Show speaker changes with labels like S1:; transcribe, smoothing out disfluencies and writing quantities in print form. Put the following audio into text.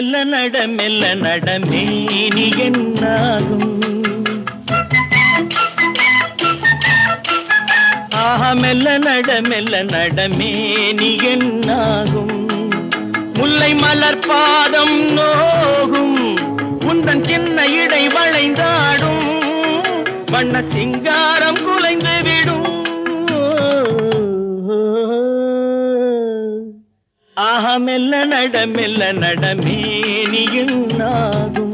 S1: மெல்ல நடமேனி என்னாகும் ஆஹா மெல்ல நடமேனி என்னாகும் முல்லை மலர் பாதம் நோகும் உந்தன் சின்ன இடை வளைந்தாடும் வண்ண சிங்காரம் குலைந்து விடும் ஆஹா மெல்ல நடமேனி என்னாகும்